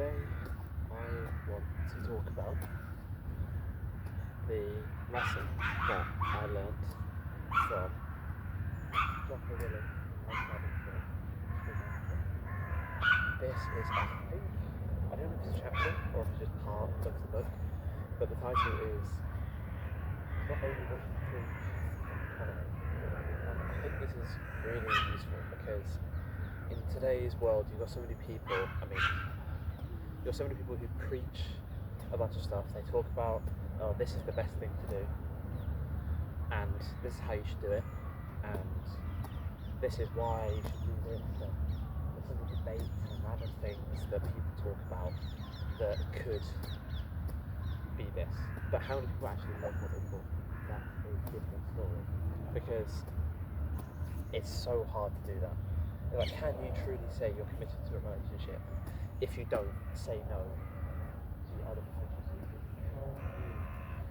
Today I want to talk about the lesson that I learnt from Jocko Willink and Robinson. This is, I don't know if it's a chapter or if it's just part of the book, but the title is Not Only What You Think Economy. And I think this is really useful because in today's world you've got so many people, you've got so many people who preach a bunch of stuff. They talk about, oh, this is the best thing to do, and this is how you should do it, and this is why you should do this, and there's all the debates and other things that people talk about that could be this. But how many people actually live what they talk? That's a different story, because it's so hard to do that. Like, can you truly say you're committed to a relationship if you don't say no to other potential suitors? Can you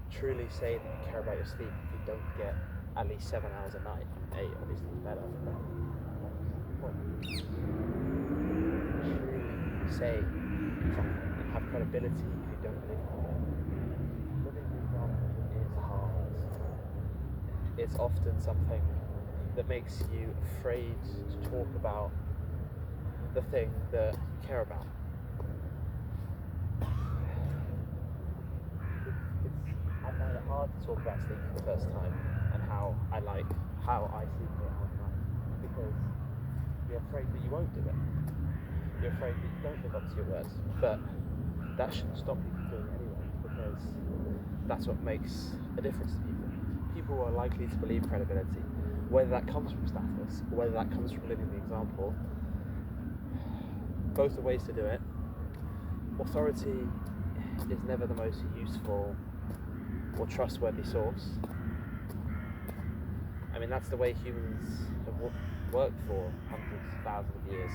truly say that you care about your sleep if you don't get at least 7 hours a night? 8 obviously is better, but truly say something and have credibility if you don't live by it. Living the example is hard. It's often something that makes you afraid to talk about the thing that you care about. I find it hard to talk about sleep for the first time and how I sleep at night, because you're afraid that you won't do it. You're afraid that you don't live up to your words, but that shouldn't stop you from doing it anyway, because that's what makes a difference to people. People are likely to believe credibility, whether that comes from status or whether that comes from living the example. Both are ways to do it. Authority is never the most useful or trustworthy source. That's the way humans have worked for hundreds, thousands of years.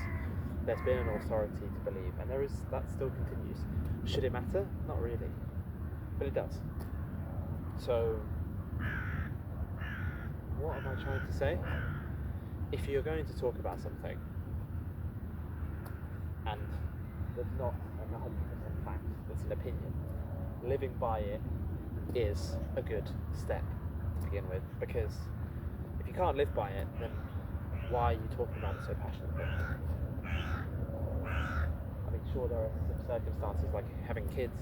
There's been an authority to believe, and that still continues. Should it matter? Not really, but it does. So, what am I trying to say? If you're going to talk about something and there's not an 100% fact, it's an opinion, living by it is a good step to begin with, because if you can't live by it, then why are you talking about it so passionately? Sure, there are some circumstances like having kids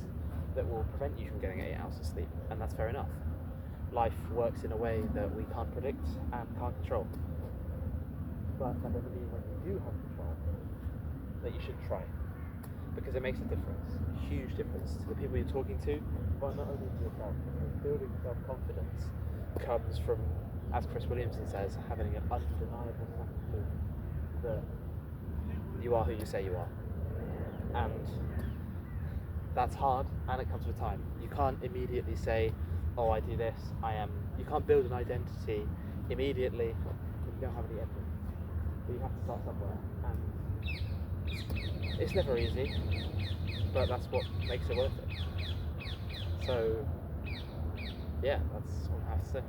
that will prevent you from getting 8 hours of sleep, and that's fair enough. Life works in a way that we can't predict and can't control. But that doesn't mean when you do have control that you should try, because it makes a difference, a huge difference to the people you're talking to, but not only to yourself, because building self-confidence comes from, as Chris Williamson says, having an undeniable sense that you are who you say you are. And that's hard, and it comes with time. You can't immediately say, oh, I do this, you can't build an identity immediately when you don't have any evidence. But you have to start somewhere, and it's never easy, but that's what makes it worth it. So, yeah, that's all I have to say.